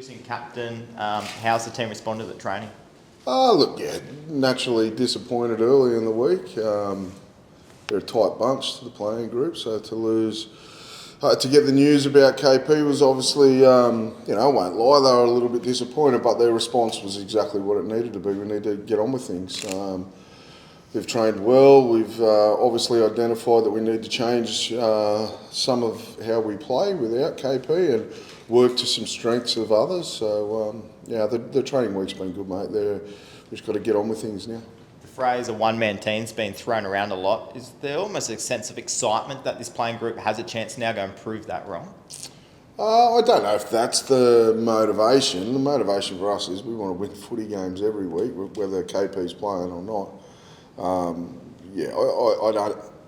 Losing captain, how's the team responded at training? Look, yeah, naturally disappointed early in the week. They're a tight bunch to the playing group, so to lose, to get the news about KP was obviously, I won't lie, they were a little bit disappointed, but their response was exactly what it needed to be. We need to get on with things. They've trained well. We've obviously identified that we need to change some of how we play without KP and work to some strengths of others. So, the training week's been good, mate. We've just got to get on with things now. The phrase a one-man team's been thrown around a lot. Is there almost a sense of excitement that this playing group has a chance now to go and prove that wrong? I don't know if that's the motivation. The motivation for us is we want to win footy games every week, whether KP's playing or not.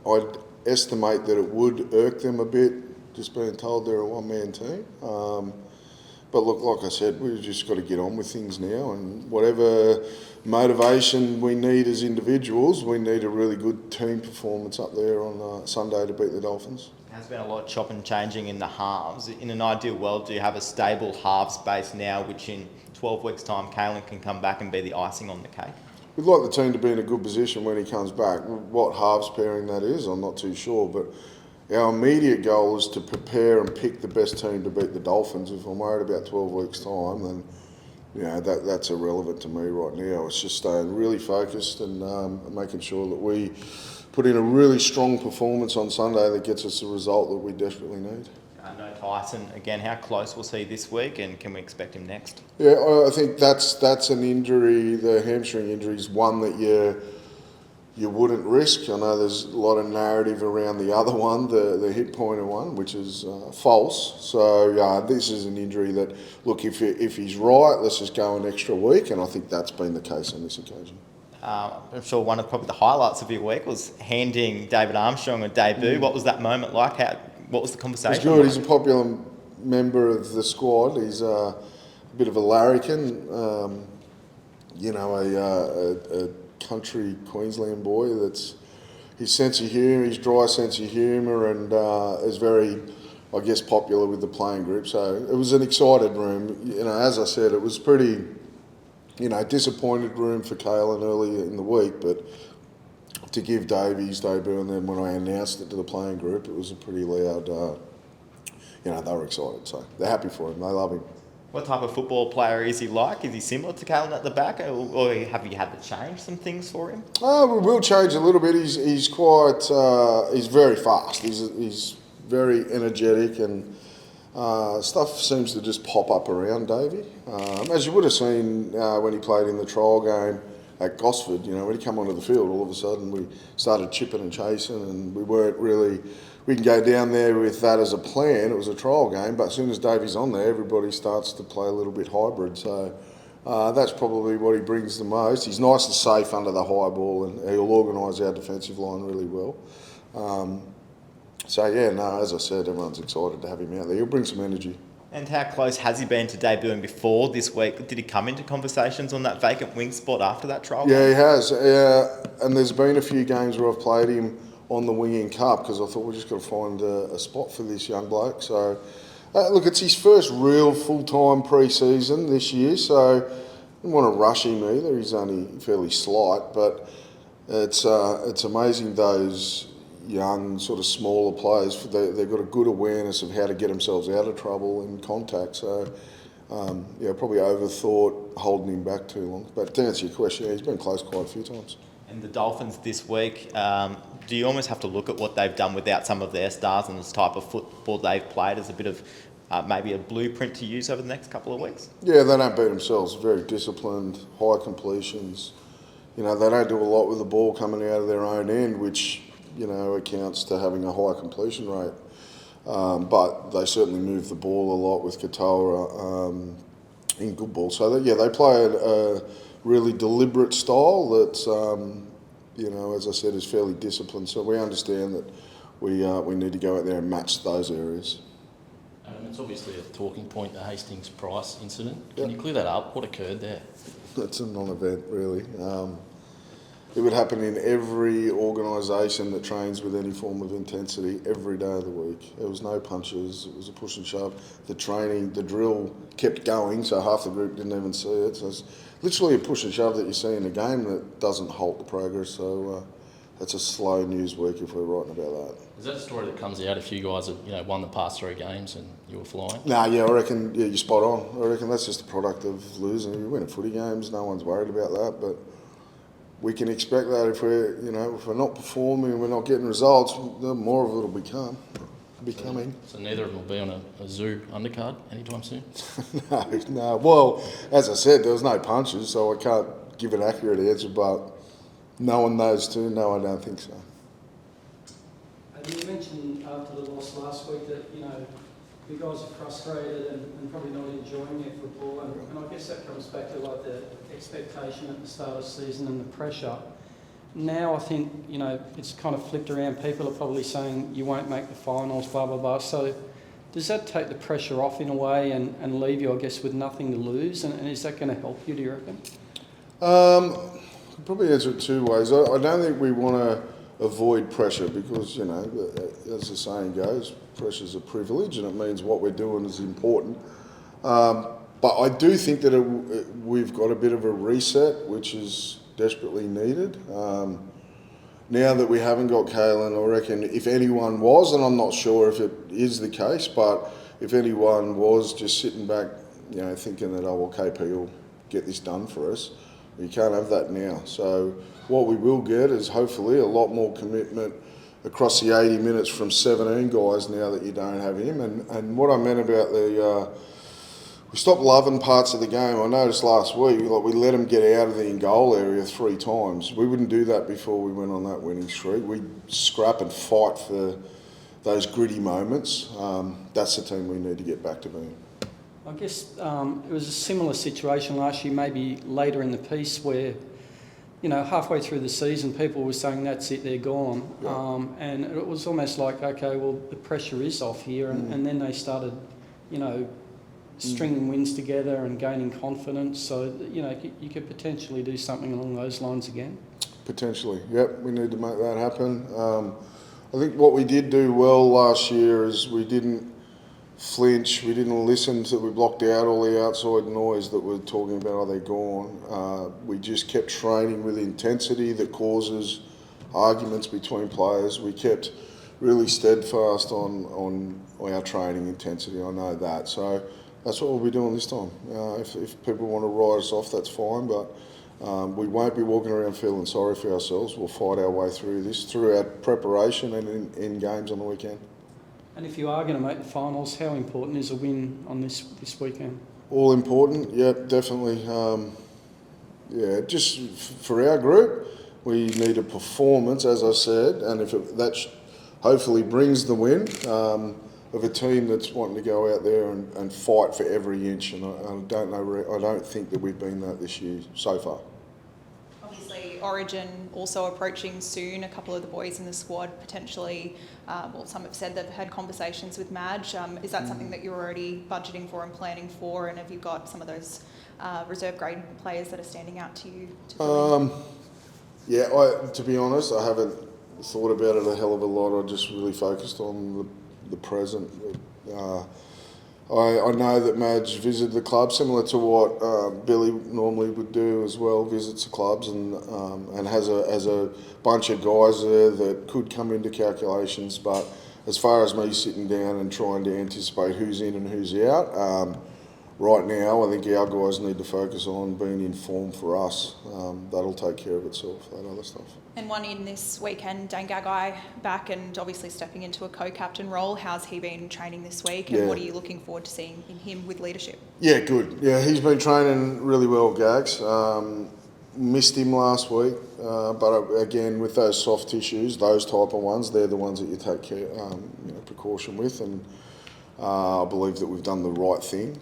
I'd estimate that it would irk them a bit, just being told they're a one-man team. But look, like I said, we've just got to get on with things now, and whatever motivation we need as individuals, we need a really good team performance up there on Sunday to beat the Dolphins. There's been a lot of chop and changing in the halves. In an ideal world, do you have a stable halves base now, which in 12 weeks' time, Kalen can come back and be the icing on the cake? We'd like the team to be in a good position when he comes back. What halves pairing that is, I'm not too sure, but our immediate goal is to prepare and pick the best team to beat the Dolphins. If I'm worried about 12 weeks' time, then that's irrelevant to me right now. It's just staying really focused and making sure that we put in a really strong performance on Sunday that gets us the result that we desperately need. No Tyson, again, how close was he this week, and can we expect him next? Yeah, I think that's an injury. The hamstring injury is one that you wouldn't risk. I know there's a lot of narrative around the other one, the hip pointer one, which is false. So this is an injury that, look, if he's right, let's just go an extra week, and I think that's been the case on this occasion. I'm sure one of probably the highlights of your week was handing David Armstrong a debut. What was that moment like? What was the conversation? He's good. He's a popular member of the squad. He's a bit of a larrikin, a country Queensland boy that's his sense of humour, his dry sense of humour, and is very, I guess, popular with the playing group. So it was an excited room. As I said, it was pretty, disappointed room for Kalen early in the week, but to give Dave his debut, and then when I announced it to the playing group, it was a pretty loud, they were excited. So they're happy for him. They love him. What type of football player is he like? Is he similar to Kalen at the back, or have you had to change some things for him? We will change a little bit. He's quite, he's very fast. He's very energetic, and stuff seems to just pop up around Davey. As you would have seen when he played in the trial game at Gosford, when he came onto the field, all of a sudden we started chipping and chasing, and we weren't really. We can go down there with that as a plan. It was a trial game, but as soon as Davey's on there, everybody starts to play a little bit hybrid. So that's probably what he brings the most. He's nice and safe under the high ball, and he'll organise our defensive line really well. As I said, everyone's excited to have him out there. He'll bring some energy. And how close has he been to debuting before this week? Did he come into conversations on that vacant wing spot after that trial? Yeah, he has. And there's been a few games where I've played him on the wing in cup because I thought we've just got to find a spot for this young bloke. So, look, it's his first real full-time pre-season this year, so I didn't want to rush him either. He's only fairly slight, but it's amazing those young, sort of smaller players. They've got a good awareness of how to get themselves out of trouble in contact. So, probably overthought holding him back too long. But to answer your question, he's been close quite a few times. And the Dolphins this week, do you almost have to look at what they've done without some of their stars and this type of football they've played as a bit of maybe a blueprint to use over the next couple of weeks? Yeah, they don't beat themselves. Very disciplined, high completions. They don't do a lot with the ball coming out of their own end, which, accounts to having a high completion rate. But they certainly move the ball a lot with Katoa in good ball. So, they play a really deliberate style that's, as I said, is fairly disciplined. So we understand that we need to go out there and match those areas. It's obviously a talking point, the Hastings Price incident. Can you clear that up? What occurred there? It's a non-event, really. it would happen in every organisation that trains with any form of intensity every day of the week. There was no punches, it was a push and shove. The training, the drill kept going, so half the group didn't even see it. So it's literally a push and shove that you see in the game that doesn't halt the progress. So that's a slow news week if we're writing about that. Is that a story that comes out if you guys have won the past 3 games and you were flying? Nah, yeah, I reckon you're spot on. I reckon that's just a product of losing. You win at footy games, no one's worried about that, but we can expect that if we're not performing and we're not getting results, more of it will be coming. So neither of them will be on a zoo undercard anytime soon? No. Well, as I said, there was no punches, so I can't give an accurate answer, but knowing those two, no, I don't think so. You mentioned after the loss last week that, you guys are frustrated and probably not enjoying your football, and I guess that comes back to like the expectation at the start of the season and the pressure. Now I think, it's kind of flipped around. People are probably saying you won't make the finals, blah, blah, blah. So does that take the pressure off in a way and leave you, I guess, with nothing to lose? And is that going to help you, do you reckon? I'll probably answer it 2 ways. I don't think we want to avoid pressure because, as the saying goes, pressure's a privilege and it means what we're doing is important. But I do think that we've got a bit of a reset, which is desperately needed. Now that we haven't got Kalen, I reckon if anyone was, and I'm not sure if it is the case, but if anyone was just sitting back, thinking that, KP will get this done for us, you can't have that now. So what we will get is hopefully a lot more commitment across the 80 minutes from 17 guys now that you don't have him. And what I meant about we stopped loving parts of the game. I noticed last week, we let them get out of the in-goal area 3 times. We wouldn't do that before we went on that winning streak. We'd scrap and fight for those gritty moments. That's the team we need to get back to being. I guess it was a similar situation last year, maybe later in the piece where, halfway through the season, people were saying, that's it, they're gone. Yeah. And it was almost like, okay, well, the pressure is off here. And then they started, stringing wins together and gaining confidence. So, you could potentially do something along those lines again. Potentially, yep. We need to make that happen. I think what we did do well last year is we didn't flinch, we didn't listen to, we blocked out all the outside noise that we're talking about, they're gone. We just kept training with intensity that causes arguments between players. We kept really steadfast on our training intensity, I know that. So that's what we'll be doing this time. If people want to write us off, that's fine, but we won't be walking around feeling sorry for ourselves. We'll fight our way through this, through our preparation and in games on the weekend. And if you are going to make the finals, how important is a win on this weekend? All important, yeah, definitely. Just for our group, we need a performance, as I said, and if that hopefully brings the win of a team that's wanting to go out there and fight for every inch. And I don't think that we've been that this year so far. Origin also approaching soon. A couple of the boys in the squad potentially, some have said they've had conversations with Madge. Is that something that you're already budgeting for and planning for? And have you got some of those reserve grade players that are standing out to you? To be honest, I haven't thought about it a hell of a lot. I just really focused on the present. I know that Madge visited the club, similar to what Billy normally would do as well, visits the clubs and has a bunch of guys there that could come into calculations. But as far as me sitting down and trying to anticipate who's in and who's out, right now I think our guys need to focus on being in form for us. That'll take care of itself, that other stuff. And one in this weekend, Dane Gagai back and obviously stepping into a co-captain role. How's he been training this week and what are you looking forward to seeing in him with leadership? Yeah, good. Yeah, he's been training really well, Gags. Missed him last week, but again, with those soft tissues, those type of ones, they're the ones that you take care, precaution with, and I believe that we've done the right thing.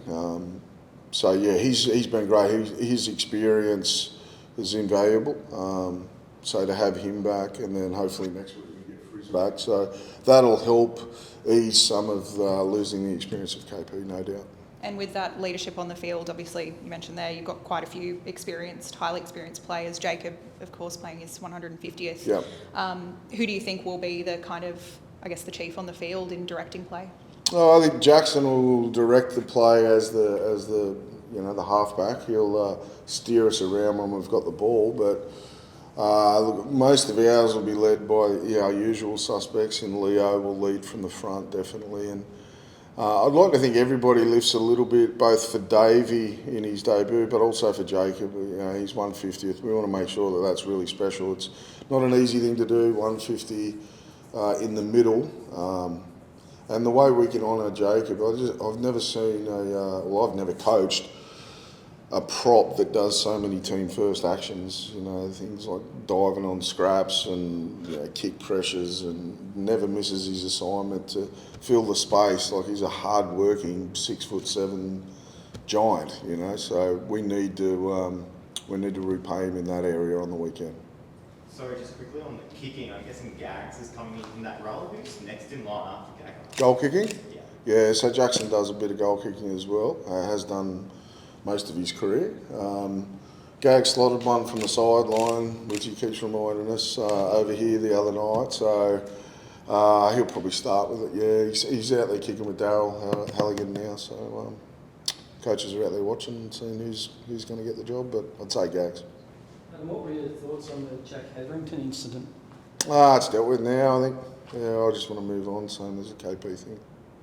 He's been great. His experience is invaluable. So to have him back, and then hopefully next week we can get Frizz back. So that'll help ease some of losing the experience of KP, no doubt. And with that leadership on the field, obviously you mentioned there you've got quite a few highly experienced players. Jacob, of course, playing his 150th. Yep. Who do you think will be the kind of, I guess, the chief on the field in directing play? Oh, I think Jackson will direct the play as the the halfback. He'll steer us around when we've got the ball, but look, most of ours will be led by our usual suspects, and Leo will lead from the front definitely. And I'd like to think everybody lifts a little bit, both for Davey in his debut, but also for Jacob. He's 150th. We want to make sure that that's really special. It's not an easy thing to do, 150 in the middle. And the way we can honour Jacob, I've never seen I've never coached a prop that does so many team first actions, things like diving on scraps and kick pressures, and never misses his assignment to fill the space. Like, he's a hard working 6'7" giant, so we need to repay him in that area on the weekend. Sorry, just quickly on the kicking, I'm guessing Gags is coming in that role. Who's next in line after Gags? Goal kicking? Yeah. Yeah, so Jackson does a bit of goal kicking as well. Has done most of his career. Gag slotted one from the sideline, which he keeps reminding us over here the other night. So he'll probably start with it. Yeah, he's out there kicking with Darryl Halligan now. So coaches are out there watching and seeing who's going to get the job. But I'd say Gags. And what were your thoughts on the Jack Hetherington incident? It's dealt with now, I think. Yeah, I just want to move on, same as the KP thing.